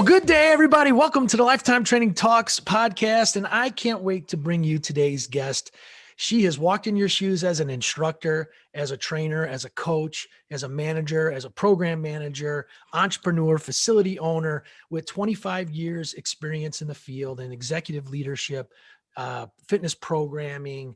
good day, everybody. Welcome to the Lifetime Training Talks podcast. And I can't wait to bring you today's guest. She has walked in your shoes as an instructor, as a trainer, as a coach, as a manager, as a program manager, entrepreneur, facility owner with 25 years experience in the field and executive leadership, fitness programming,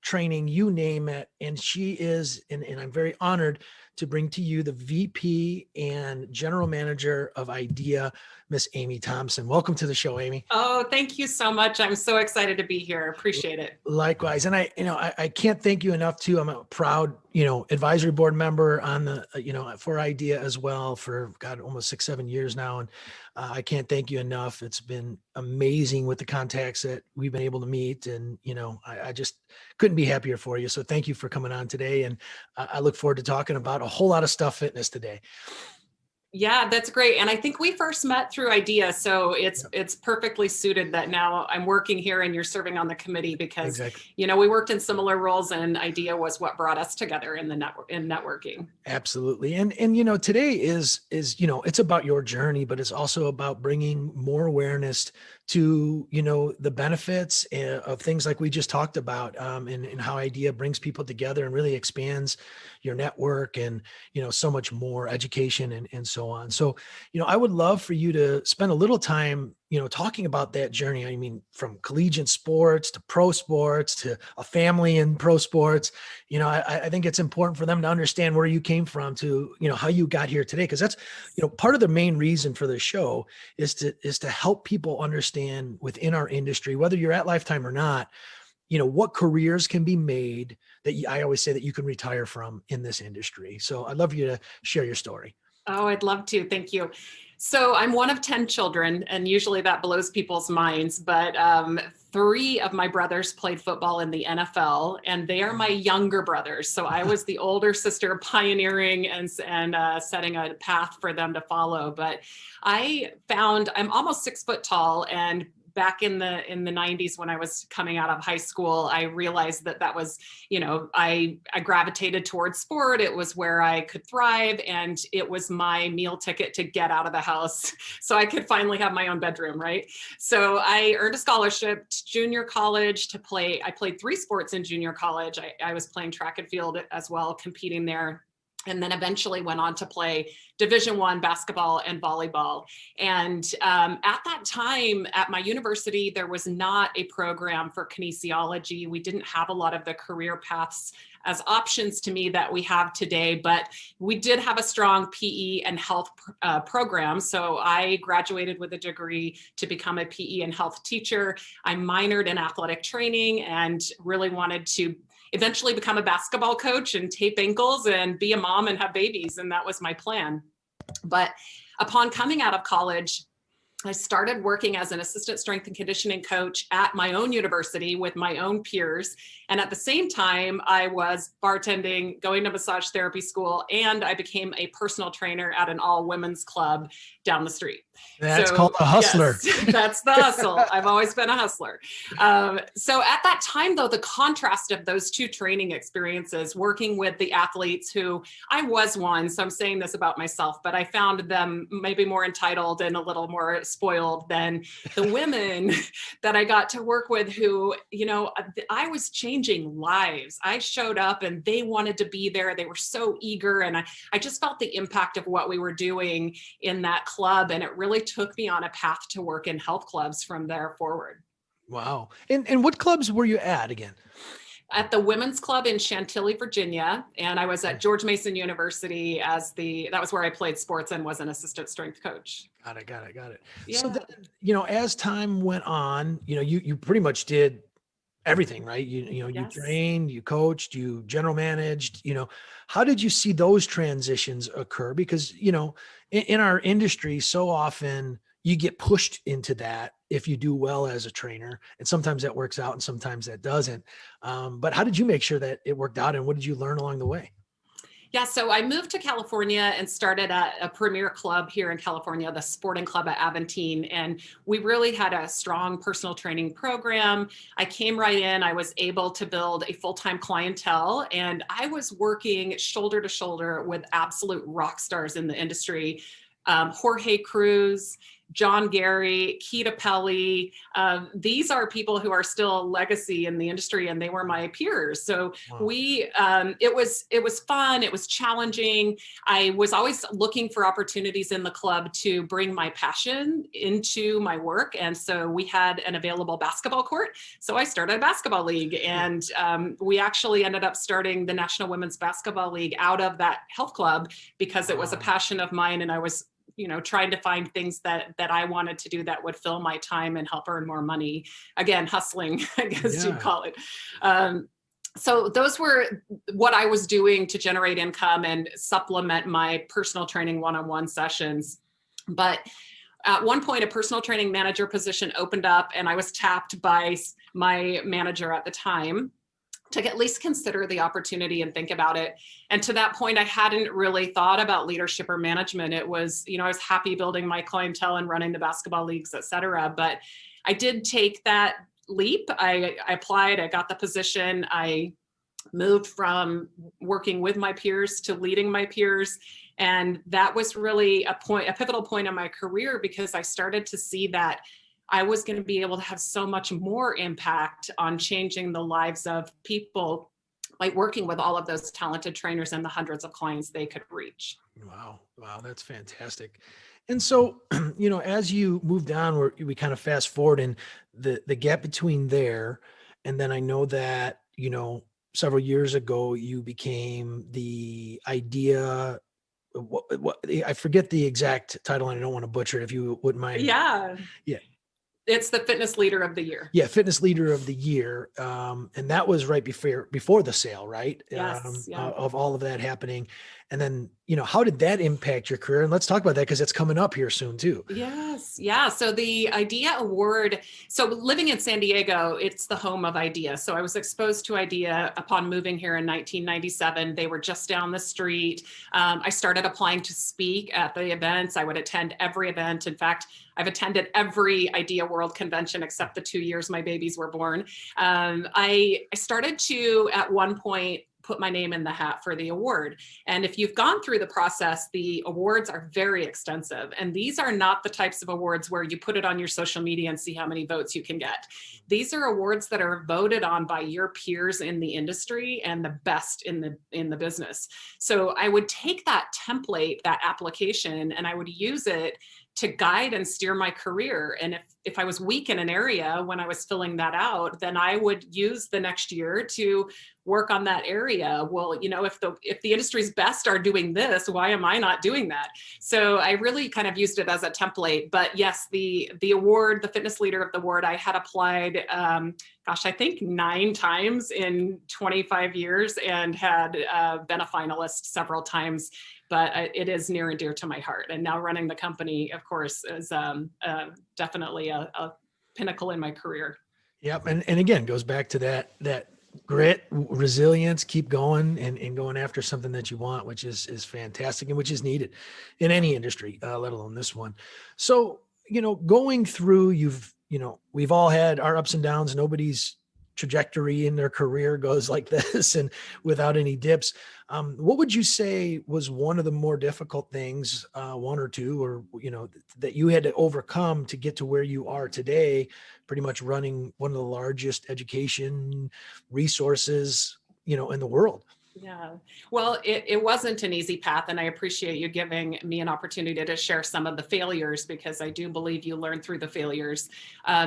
training, you name it. And she is, and I'm very honored to bring to you the VP and General Manager of IDEA, Miss Amy Thompson. Welcome to the show, Amy. Oh, thank you so much. I'm so excited to be here. Appreciate it. Likewise. And I can't thank you enough too. I'm a proud, advisory board member on the, for IDEA as well for almost 6-7 years now. And I can't thank you enough. It's been amazing with the contacts that we've been able to meet. And, I just couldn't be happier for you. So thank you for coming on today. And I look forward to talking about a whole lot of stuff fitness today. Yeah, that's great. And I think we first met through IDEA. So it's perfectly suited that now I'm working here and you're serving on the committee because, exactly. We worked in similar roles and IDEA was what brought us together in the networking. Absolutely. And today is, it's about your journey, but it's also about bringing more awareness to, the benefits of things like we just talked about, and how IDEA brings people together and really expands your network and, so much more education and so on. So, I would love for you to spend a little time, talking about that journey. I mean, from collegiate sports to pro sports to a family in pro sports, I think it's important for them to understand where you came from to, how you got here today. Cause that's, part of the main reason for the show is to help people understand within our industry, whether you're at Lifetime or not, what careers can be made that I always say that you can retire from in this industry. So I'd love you to share your story. Oh, I'd love to. Thank you. So I'm one of 10 children, and usually that blows people's minds, but 3 of my brothers played football in the NFL, and they are my younger brothers. So I was the older sister pioneering and setting a path for them to follow. But I'm almost 6 foot tall, and back in the 90s when I was coming out of high school, I realized that was, I gravitated towards sport. It was where I could thrive. And it was my meal ticket to get out of the house so I could finally have my own bedroom, right? So I earned a scholarship to junior college to play. I played 3 sports in junior college. I was playing track and field as well, competing there. And then eventually went on to play Division I basketball and volleyball. And at that time at my university, there was not a program for kinesiology. We didn't have a lot of the career paths as options to me that we have today, but we did have a strong PE and health program. So I graduated with a degree to become a PE and health teacher. I minored in athletic training and really wanted to eventually become a basketball coach and tape ankles and be a mom and have babies. And that was my plan. But upon coming out of college, I started working as an assistant strength and conditioning coach at my own university with my own peers. And at the same time, I was bartending, going to massage therapy school, and I became a personal trainer at an all women's club down the street. That's called a hustler. Yes, that's the hustle. I've always been a hustler. So at that time, though, the contrast of those 2 training experiences, working with the athletes who I was one, so I'm saying this about myself, but I found them maybe more entitled and a little more spoiled than the women that I got to work with who, I was changing lives. I showed up and they wanted to be there. They were so eager. And I just felt the impact of what we were doing in that club. And it really took me on a path to work in health clubs from there forward. Wow. And what clubs were you at again? At the Women's Club in Chantilly, Virginia. And I was at George Mason University that was where I played sports and was an assistant strength coach. Got it. Yeah. So then, as time went on, you pretty much did everything, right? You Yes. trained, you coached, you general managed, how did you see those transitions occur? Because, in our industry, so often you get pushed into that if you do well as a trainer, and sometimes that works out and sometimes that doesn't. But how did you make sure that it worked out, and what did you learn along the way? Yeah, so I moved to California and started a premier club here in California, the Sporting Club at Aventine. And we really had a strong personal training program. I came right in, I was able to build a full-time clientele, and I was working shoulder to shoulder with absolute rock stars in the industry. Jorge Cruz, John Gary, Keita Pelly. These are people who are still a legacy in the industry, and they were my peers. So Wow. it was fun. It was challenging. I was always looking for opportunities in the club to bring my passion into my work. And so we had an available basketball court. So I started a basketball league, and we actually ended up starting the National Women's Basketball League out of that health club because it was a passion of mine. And I was trying to find things that I wanted to do that would fill my time and help earn more money. Again, hustling, I guess you'd call it. So those were what I was doing to generate income and supplement my personal training one-on-one sessions. But at one point, a personal training manager position opened up, and I was tapped by my manager at the time to at least consider the opportunity and think about it. And to that point, I hadn't really thought about leadership or management. It was, I was happy building my clientele and running the basketball leagues, et cetera. But I did take that leap. I applied, I got the position. I moved from working with my peers to leading my peers. And that was really a pivotal point in my career, because I started to see that I was going to be able to have so much more impact on changing the lives of people by working with all of those talented trainers and the hundreds of clients they could reach. Wow. That's fantastic. And so, as you moved on, we kind of fast forward, and the gap between there, and then I know that, several years ago, you became the idea. What I forget the exact title, and I don't want to butcher it, if you wouldn't mind. Yeah. It's the fitness leader of the year. Yeah, fitness leader of the year. And that was right before the sale, right? Yes. Of all of that happening. And then, how did that impact your career? And let's talk about that, because it's coming up here soon too. Yes. Yeah. So the IDEA Award, so living in San Diego, it's the home of IDEA. So I was exposed to IDEA upon moving here in 1997. They were just down the street. I started applying to speak at the events. I would attend every event. In fact, I've attended every IDEA World Convention except the 2 years my babies were born. I started to, at one point, put my name in the hat for the award. And if you've gone through the process, the awards are very extensive. And these are not the types of awards where you put it on your social media and see how many votes you can get. These are awards that are voted on by your peers in the industry and the best in the business. So I would take that template, that application, and I would use it to guide and steer my career. And if I was weak in an area when I was filling that out, then I would use the next year to work on that area. Well, if the industry's best are doing this, why am I not doing that? So I really kind of used it as a template. But yes, the award, the Fitness Leader of the Award, I had applied, I think 9 times in 25 years, and had been a finalist several times. But it is near and dear to my heart. And now running the company, of course, is definitely a pinnacle in my career. Yep. And again, goes back to that grit, resilience, keep going and going after something that you want, which is fantastic and which is needed in any industry, let alone this one. So, going through, we've all had our ups and downs. Nobody's trajectory in their career goes like this and without any dips. What would you say was one of the more difficult things, one or two, or, that you had to overcome to get to where you are today, pretty much running one of the largest education resources, in the world? Yeah, well, it wasn't an easy path, and I appreciate you giving me an opportunity to share some of the failures, because I do believe you learn through the failures.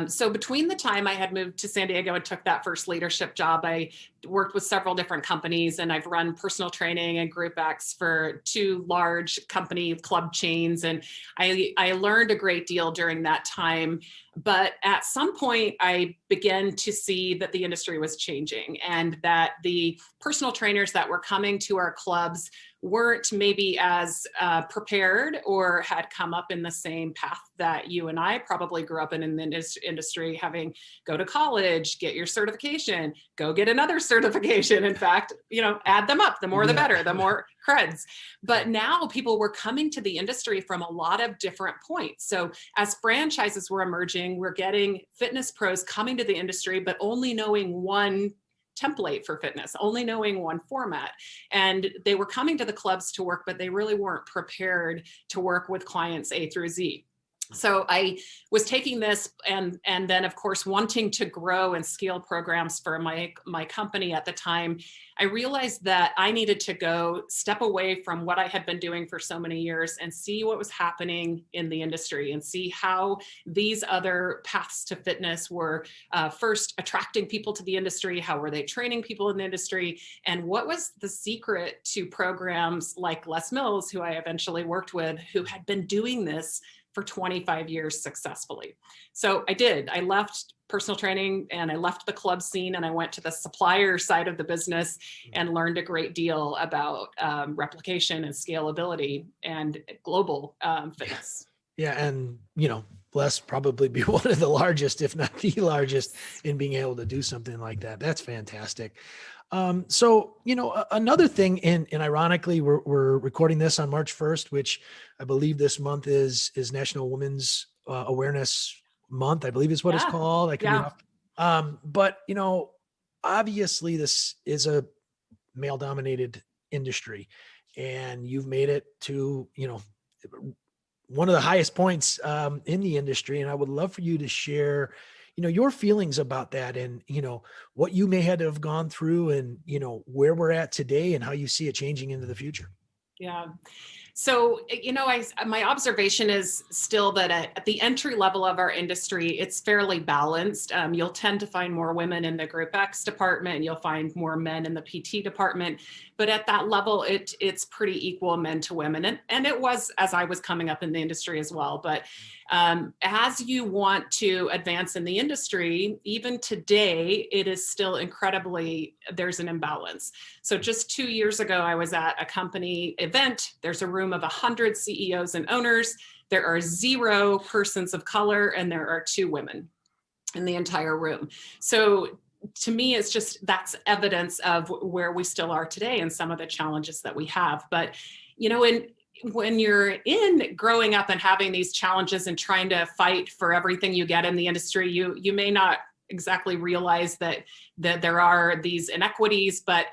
So between the time I had moved to San Diego and took that first leadership job, I worked with several different companies, and I've run personal training and group X for 2 large company club chains. And I learned a great deal during that time. But at some point, I began to see that the industry was changing, and that the personal trainers that were coming to our clubs weren't maybe as prepared or had come up in the same path that you and I probably grew up in the industry, having go to college, get your certification, go get another certification. In fact, add them up, the more the better, the more creds. But now people were coming to the industry from a lot of different points. So as franchises were emerging, we're getting fitness pros coming to the industry, but only knowing one template for fitness, only knowing one format. And they were coming to the clubs to work, but they really weren't prepared to work with clients A through Z. So I was taking this and then of course wanting to grow and scale programs for my company at the time. I realized that I needed to go step away from what I had been doing for so many years and see what was happening in the industry and see how these other paths to fitness were first attracting people to the industry, how were they training people in the industry, and what was the secret to programs like Les Mills, who I eventually worked with, who had been doing this for 25 years successfully. So I did. I left personal training and I left the club scene and I went to the supplier side of the business and learned a great deal about replication and scalability and global fitness. Yeah. And, Les probably be one of the largest, if not the largest, in being able to do something like that. That's fantastic. So, another thing, and ironically, we're recording this on March 1st, which I believe this month is National Women's Awareness Month, I believe is what it's called. I could be off. But, obviously this is a male dominated industry, and you've made it to, one of the highest points in the industry. And I would love for you to share your feelings about that, and, what you may had to have gone through, and, where we're at today and how you see it changing into the future. Yeah. So, my observation is still that at the entry level of our industry, it's fairly balanced. You'll tend to find more women in the Group X department, and you'll find more men in the PT department. But at that level, it's pretty equal, men to women. And it was as I was coming up in the industry as well. But as you want to advance in the industry, even today, it is still there's an imbalance. So just 2 years ago, I was at a company event. There's a room of 100 CEOs and owners. There are 0 persons of color, and there are 2 women in the entire room. So to me, that's evidence of where we still are today and some of the challenges that we have. But, when you're growing up and having these challenges and trying to fight for everything you get in the industry, you may not exactly realize that there are these inequities. But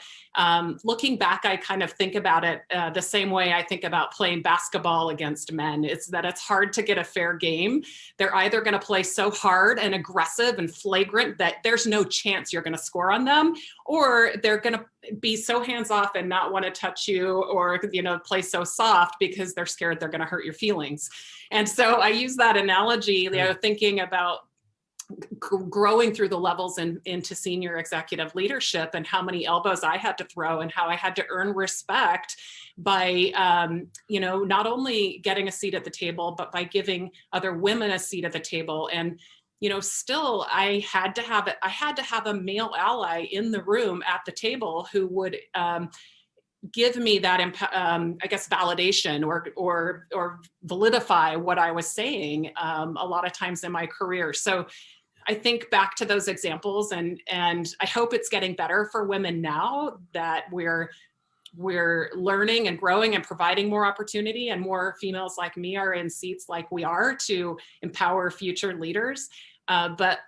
looking back, I kind of think about it the same way I think about playing basketball against men. It's that it's hard to get a fair game. They're either going to play so hard and aggressive and flagrant that there's no chance you're going to score on them, or they're going to be so hands off and not want to touch you, or play so soft because they're scared they're going to hurt your feelings. And so I use that analogy, thinking about growing through the levels into senior executive leadership, and how many elbows I had to throw and how I had to earn respect by, not only getting a seat at the table, but by giving other women a seat at the table. And, still I had to have a male ally in the room at the table who would, give me that, validation or validify what I was saying a lot of times in my career. So I think back to those examples, and I hope it's getting better for women now that we're learning and growing and providing more opportunity, and more females like me are in seats like we are to empower future leaders. But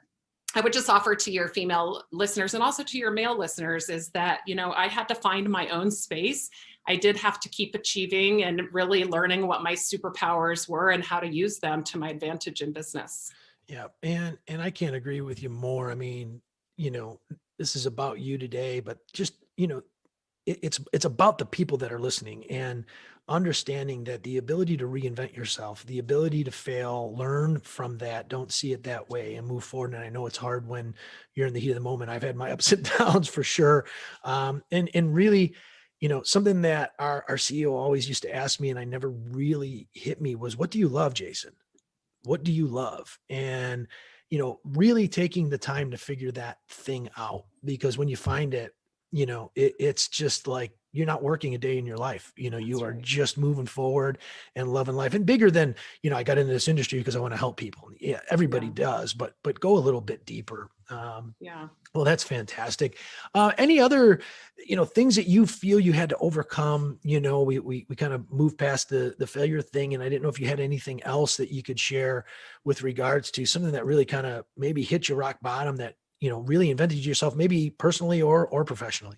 I would just offer to your female listeners and also to your male listeners is that, I had to find my own space. I did have to keep achieving and really learning what my superpowers were and how to use them to my advantage in business. Yeah. And I can't agree with you more. I mean, this is about you today, but just, it's about the people that are listening, and understanding that the ability to reinvent yourself, the ability to fail, learn from that, don't see it that way, and move forward. And I know it's hard when you're in the heat of the moment. I've had my ups and downs for sure. And really, something that our CEO always used to ask me, and I never really hit me, was, what do you love, Jason? What do you love? And, really taking the time to figure that thing out, because when you find it, it's just like, you're not working a day in your life. You are just moving forward and loving life, and bigger than, I got into this industry because I want to help people. Yeah, everybody does, but go a little bit deeper. Well, that's fantastic. Any other, things that you feel you had to overcome? We kind of moved past the failure thing, and I didn't know if you had anything else that you could share with regards to something that really kind of maybe hit you rock bottom, that, really invented yourself, maybe personally or professionally.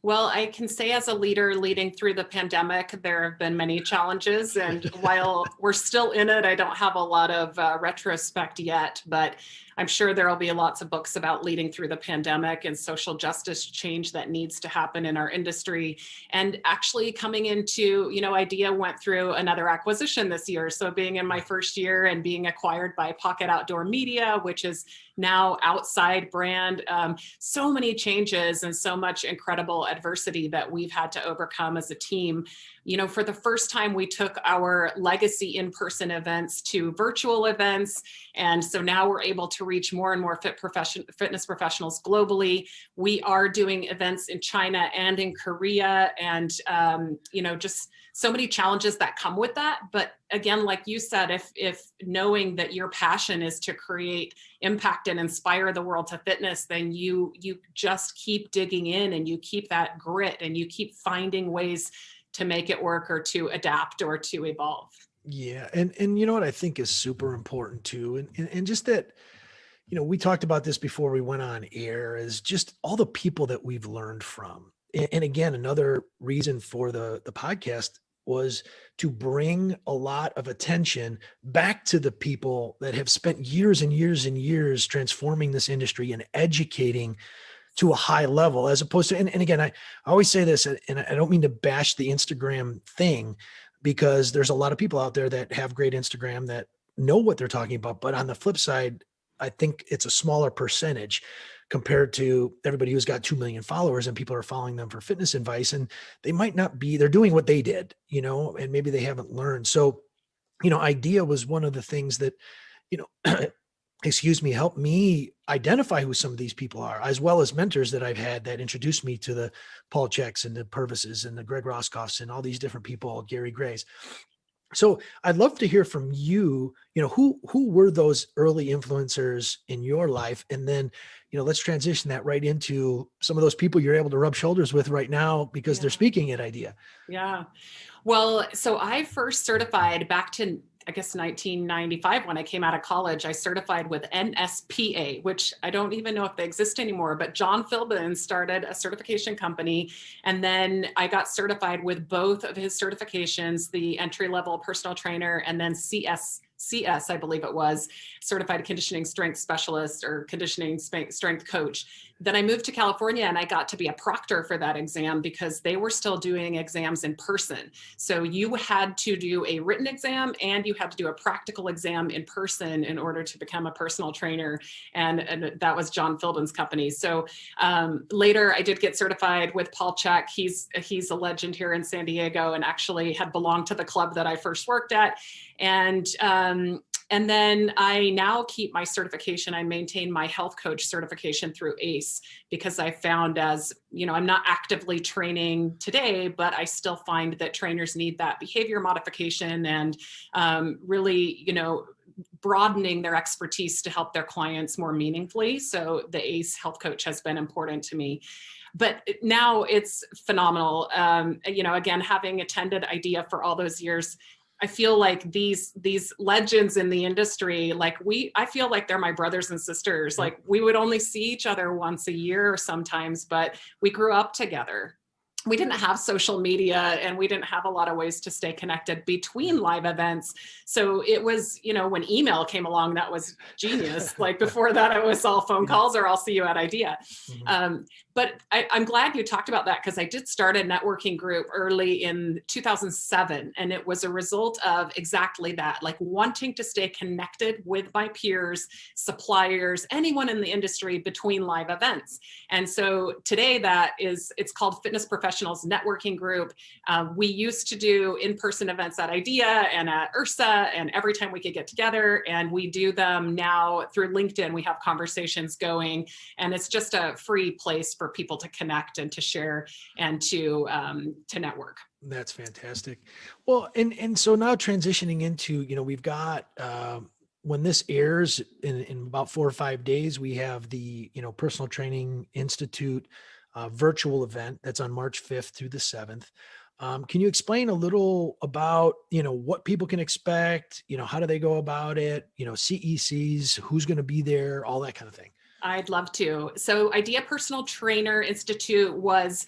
Well, I can say as a leader leading through the pandemic, there have been many challenges. And while we're still in it, I don't have a lot of retrospect yet, but I'm sure there will be lots of books about leading through the pandemic and social justice change that needs to happen in our industry. And actually coming into, IDEA went through another acquisition this year. So being in my first year and being acquired by Pocket Outdoor Media, which is now Outside brand, so many changes and so much incredible adversity that we've had to overcome as a team. For the first time, we took our legacy in-person events to virtual events. And so now we're able to reach more and more fitness professionals globally. We are doing events in China and in Korea, and, just so many challenges that come with that. But again, like you said, if knowing that your passion is to create impact and inspire the world to fitness, then you just keep digging in and you keep that grit and you keep finding ways to make it work or to adapt or to evolve. Yeah. And you know what I think is super important too. And just that, we talked about this before we went on air, is just all the people that we've learned from. And again, another reason for the podcast was to bring a lot of attention back to the people that have spent years and years and years transforming this industry and educating to a high level, as opposed to, and again, I always say this, and I don't mean to bash the Instagram thing, because there's a lot of people out there that have great Instagram that know what they're talking about. But on the flip side, I think it's a smaller percentage compared to everybody who's got 2 million followers and people are following them for fitness advice. And they might not be, they're doing what they did, and maybe they haven't learned. So, IDEA was one of the things that, helped me identify who some of these people are, as well as mentors that I've had that introduced me to the Paul Checks and the Purvises and the Greg Roscoffs and all these different people, Gary Grays. So I'd love to hear from you, who were those early influencers in your life? And then, let's transition that right into some of those people you're able to rub shoulders with right now because they're speaking at IDEA. Yeah. Well, so I first certified back to, I guess, 1995 when I came out of college. I certified with NSPA, which I don't even know if they exist anymore, but John Philbin started a certification company. And then I got certified with both of his certifications, the entry-level personal trainer and then CS, I believe it was, certified conditioning strength specialist or conditioning strength coach. Then I moved to California and I got to be a proctor for that exam because they were still doing exams in person. So you had to do a written exam and you had to do a practical exam in person in order to become a personal trainer. And that was John Philbin's company. So later I did get certified with Paul Check. He's a legend here in San Diego and actually had belonged to the club that I first worked at. And then I now keep my certification. I maintain my health coach certification through ACE because I found, as I'm not actively training today, but I still find that trainers need that behavior modification and really, broadening their expertise to help their clients more meaningfully. So the ACE health coach has been important to me. But now it's phenomenal. Again, having attended IDEA for all those years, I feel like these legends in the industry, I feel like they're my brothers and sisters. Like we would only see each other once a year sometimes, but we grew up together. We didn't have social media and we didn't have a lot of ways to stay connected between live events. So it was, when email came along, that was genius. Like before that, it was all phone calls or I'll see you at IDEA. Mm-hmm. But I'm glad you talked about that because I did start a networking group early in 2007. And it was a result of exactly that, like wanting to stay connected with my peers, suppliers, anyone in the industry between live events. And so today it's called Fitness Professionals Networking Group. We used to do in-person events at IDEA and at URSA and every time we could get together, and we do them now through LinkedIn. We have conversations going and it's just a free place for people to connect and to share and to network. That's fantastic. Well, and so now transitioning into, we've got, when this airs in about 4 or 5 days, we have the, Personal Training Institute virtual event that's on March 5th through the 7th. Can you explain a little about, what people can expect, how do they go about it, CECs, who's going to be there, all that kind of thing? I'd love to. So Idea Personal Trainer Institute was,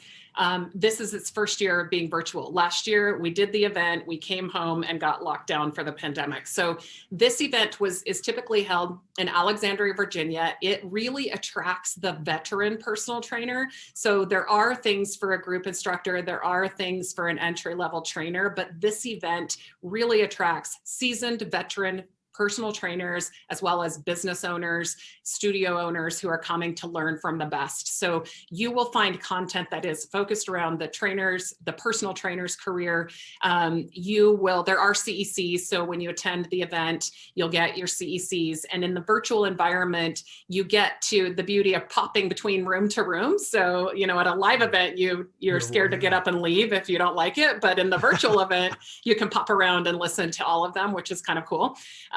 this is its first year of being virtual. Last year, we did the event, we came home and got locked down for the pandemic. So this event is typically held in Alexandria, Virginia. It really attracts the veteran personal trainer. So there are things for a group instructor, there are things for an entry-level trainer, but this event really attracts seasoned veteran personal trainers, as well as business owners, studio owners who are coming to learn from the best. So you will find content that is focused around the trainers, the personal trainer's career. There are CECs. So when you attend the event, you'll get your CECs. And in the virtual environment, you get to the beauty of popping between room to room. So, at a live event, you're scared to get up and leave if you don't like it. But in the virtual event, you can pop around and listen to all of them, which is kind of cool.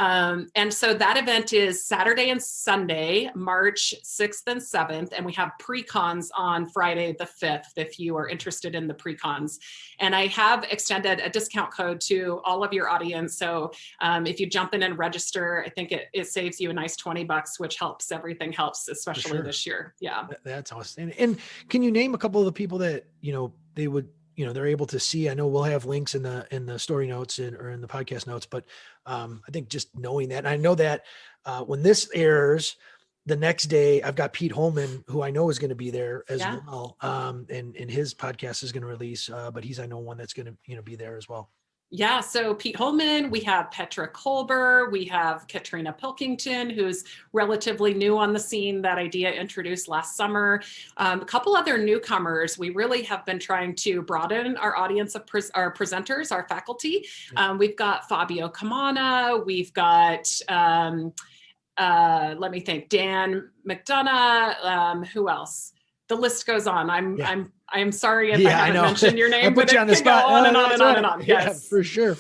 And so that event is Saturday and Sunday, March 6th and 7th. And we have pre-cons on Friday the 5th, if you are interested in the pre-cons. And I have extended a discount code to all of your audience. So if you jump in and register, I think it saves you a nice $20, which helps. Everything helps, especially this year. Yeah. That's awesome. And can you name a couple of the people that, they would, they're able to see? I know we'll have links in the story notes or in the podcast notes, but I think just knowing that, and I know that when this airs the next day, I've got Pete Holman, who I know is going to be there as well. And his podcast is going to release, but he's, I know, one that's going to, be there as well. Yeah, so Pete Holman, we have Petra Kolber, we have Katrina Pilkington, who's relatively new on the scene, that Idea introduced last summer. A couple other newcomers. We really have been trying to broaden our audience of our presenters, our faculty. We've got Fabio Camana, we've got, let me think, Dan McDonough, who else? The list goes on. I'm sorry if I haven't mentioned your name, but it can go on and on and on and on. Yes, for sure.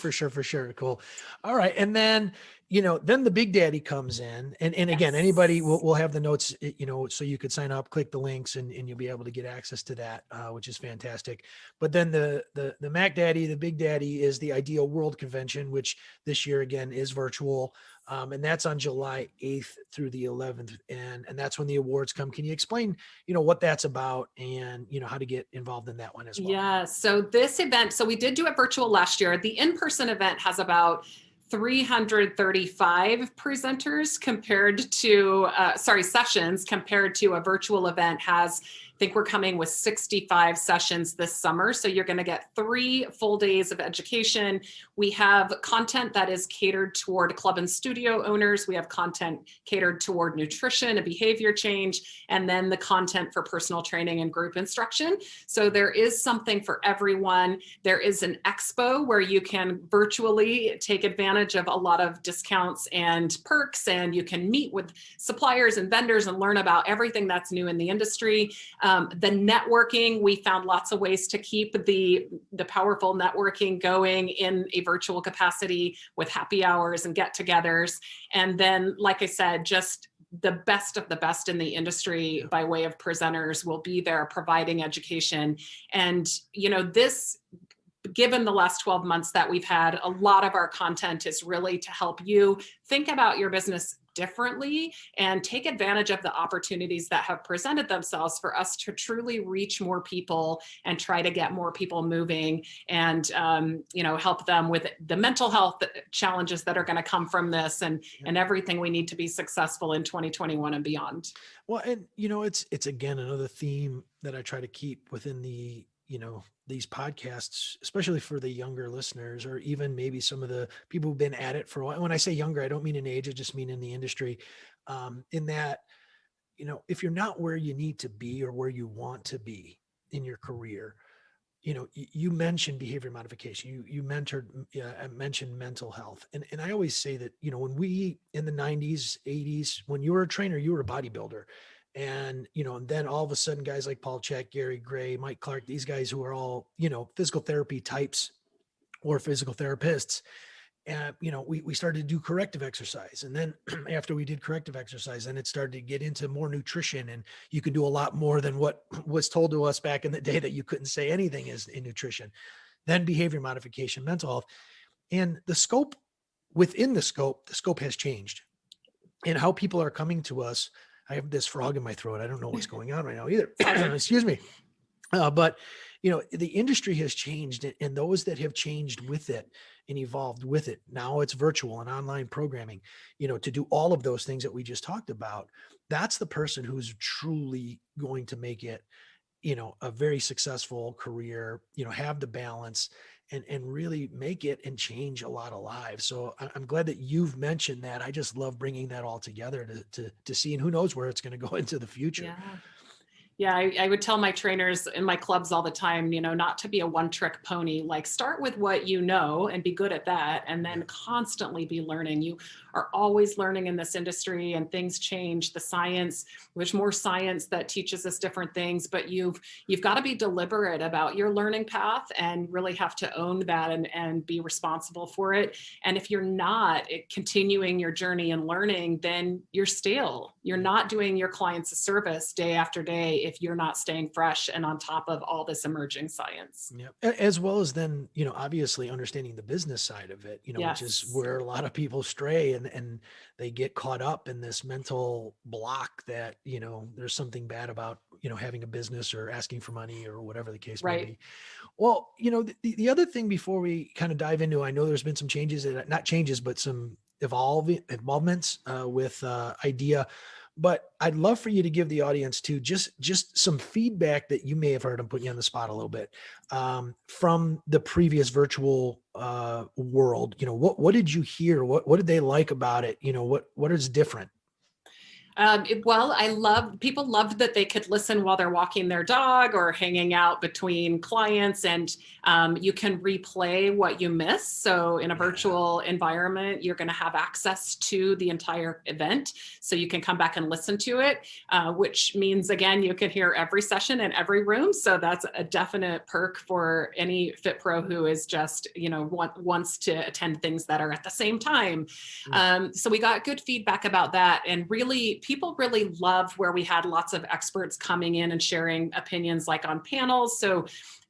Cool. All right. And then, then the Big Daddy comes in, and again, anybody we'll have the notes, so you could sign up, click the links, and you'll be able to get access to that, which is fantastic. But then the Mac Daddy, the Big Daddy, is the Ideal World Convention, which this year again is virtual. And that's on July 8th through the 11th. And that's when the awards come. Can you explain, what that's about, and, how to get involved in that one as well? Yeah. So this event, so we did do it virtual last year. The in-person event has about 335 presenters compared to, sessions compared to a virtual event has, I think we're coming with 65 sessions this summer. So you're going to get 3 full days of education. We have content that is catered toward club and studio owners. We have content catered toward nutrition and behavior change, and then the content for personal training and group instruction. So there is something for everyone. There is an expo where you can virtually take advantage of a lot of discounts and perks, and you can meet with suppliers and vendors and learn about everything that's new in the industry. The networking, we found lots of ways to keep the powerful networking going in a virtual capacity with happy hours and get-togethers. And then, like I said, just the best of the best in the industry by way of presenters will be there providing education. And, given the last 12 months that we've had, a lot of our content is really to help you think about your business differently and take advantage of the opportunities that have presented themselves for us to truly reach more people and try to get more people moving and, help them with the mental health challenges that are going to come from this and everything we need to be successful in 2021 and beyond. Well, and, it's again, another theme that I try to keep within the, these podcasts, especially for the younger listeners, or even maybe some of the people who've been at it for a while. When I say younger, I don't mean in age, I just mean in the industry, in that, if you're not where you need to be or where you want to be in your career, you mentioned behavior modification, you mentioned mental health. And I always say that, when we, in the 90s, 80s, when you were a trainer, you were a bodybuilder. And, and then all of a sudden guys like Paul Chek, Gary Gray, Mike Clark, these guys who are all, physical therapy types or physical therapists. And, we started to do corrective exercise. And then after we did corrective exercise, then it started to get into more nutrition, and you could do a lot more than what was told to us back in the day that you couldn't say anything is in nutrition. Then behavior modification, mental health, and the scope within the scope has changed, and how people are coming to us I have this frog in my throat. I don't know what's going on right now either. Sorry. Excuse me. But the industry has changed, and those that have changed with it and evolved with it. Now it's virtual and online programming, to do all of those things that we just talked about. That's the person who's truly going to make it, a very successful career, have the balance and really make it and change a lot of lives. So I'm glad that you've mentioned that. I just love bringing that all together to see, and who knows where it's going to go into the future. Yeah. Yeah, I would tell my trainers in my clubs all the time, not to be a one-trick pony. Like, start with what you know and be good at that, and then constantly be learning. You are always learning in this industry, and things change. The science, there's more science that teaches us different things, but you've got to be deliberate about your learning path and really have to own that and be responsible for it. And if you're not continuing your journey and learning, then you're stale. You're not doing your clients a service day after day if you're not staying fresh and on top of all this emerging science. Yeah. As well as then, obviously understanding the business side of it, Yes. which is where a lot of people stray and they get caught up in this mental block that, there's something bad about, having a business or asking for money or whatever the case may be. Well, the other thing before we kind of dive into, I know there's been some changes, not changes, but some involvements with IDEA. But I'd love for you to give the audience too, just some feedback that you may have heard. I'm putting you on the spot a little bit from the previous virtual world. What did you hear? What did they like about it? What is different? People loved that they could listen while they're walking their dog or hanging out between clients, and you can replay what you miss. So in a virtual environment, you're going to have access to the entire event. So you can come back and listen to it, which means, again, you can hear every session in every room. So that's a definite perk for any Fit Pro who is just, wants to attend things that are at the same time. So we got good feedback about that. And really, people really loved where we had lots of experts coming in and sharing opinions, like on panels. So,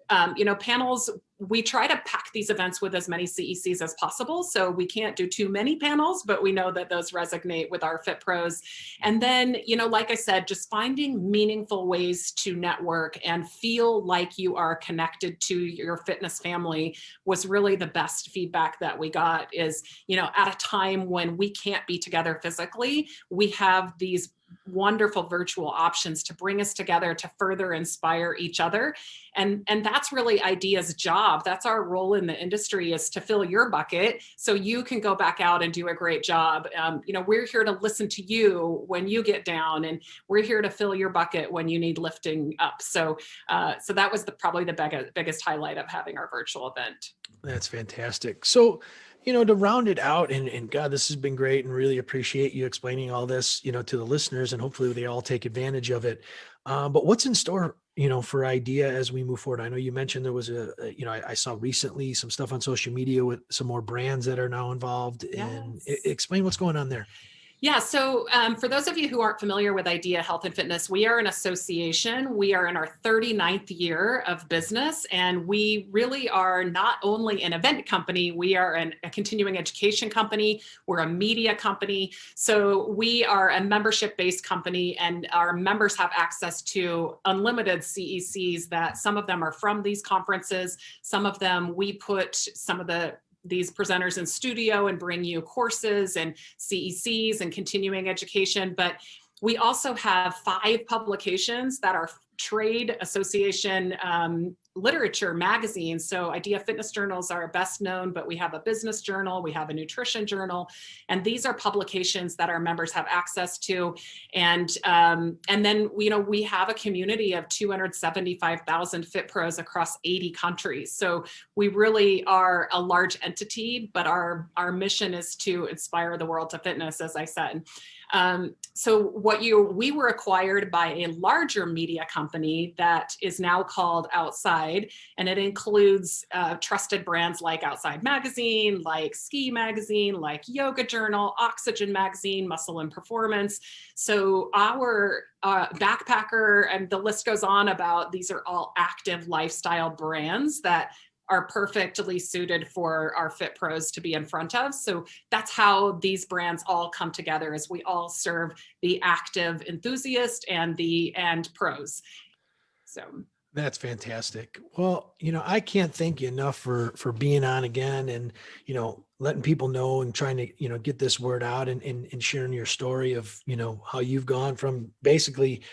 panels, we try to pack these events with as many CECs as possible. So we can't do too many panels, but we know that those resonate with our Fit Pros. And then, like I said, just finding meaningful ways to network and feel like you are connected to your fitness family was really the best feedback that we got. Is, at a time when we can't be together physically, we have these wonderful virtual options to bring us together to further inspire each other. And that's really IDEA's job. That's our role in the industry, is to fill your bucket so you can go back out and do a great job. We're here to listen to you when you get down, and we're here to fill your bucket when you need lifting up. So that was probably the biggest highlight of having our virtual event. That's fantastic. So, to round it out, and God, this has been great, and really appreciate you explaining all this, to the listeners, and hopefully they all take advantage of it. But what's in store, for IDEA as we move forward? I know you mentioned there was I saw recently some stuff on social media with some more brands that are now involved. Yes. And explain what's going on there. Yeah, so for those of you who aren't familiar with IDEA Health and Fitness, we are an association. We are in our 39th year of business, and we really are not only an event company, we are a continuing education company, we're a media company. So we are a membership-based company, and our members have access to unlimited CECs that some of them are from these conferences. Some of them, we put these presenters in studio and bring you courses and CECs and continuing education. But we also have 5 publications that are trade association literature magazines. So IDEA fitness journals are best known, but we have a business journal, we have a nutrition journal, and these are publications that our members have access to. And then we have a community of 275,000 Fit Pros across 80 countries. So we really are a large entity, but our mission is to inspire the world to fitness, as I said. So we were acquired by a larger media company that is now called Outside, and it includes trusted brands like Outside Magazine, like Ski Magazine, like Yoga Journal, Oxygen Magazine, Muscle and Performance. So our Backpacker, and the list goes on about, these are all active lifestyle brands that are perfectly suited for our fit pros to be in front of. So that's how these brands all come together, as we all serve the active enthusiast and pros. So That's fantastic. Well, I can't thank you enough for being on again and, letting people know and trying to, get this word out and sharing your story of, how you've gone from basically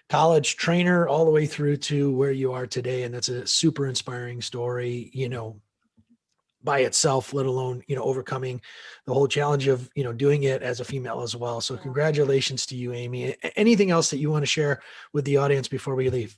college trainer all the way through to where you are today. And that's a super inspiring story, by itself, let alone, overcoming the whole challenge of, doing it as a female as well. So congratulations to you, Amy. Anything else that you want to share with the audience before we leave?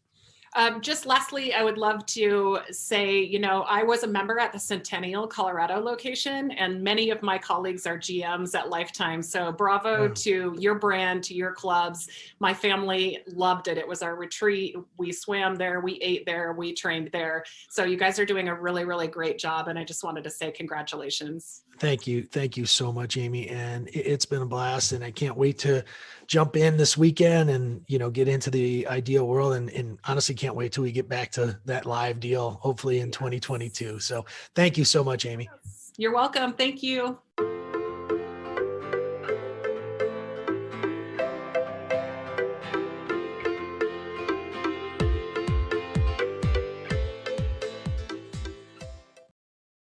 Just lastly, I would love to say, I was a member at the Centennial, Colorado location, and many of my colleagues are GMs at Lifetime. So bravo to your brand, to your clubs. My family loved it. It was our retreat. We swam there, we ate there, we trained there. So you guys are doing a really, really great job. And I just wanted to say congratulations. Thank you. Thank you so much, Amy. And it's been a blast, and I can't wait to jump in this weekend and, get into the ideal world, and honestly can't wait till we get back to that live deal, hopefully in 2022. So thank you so much, Amy. You're welcome. Thank you.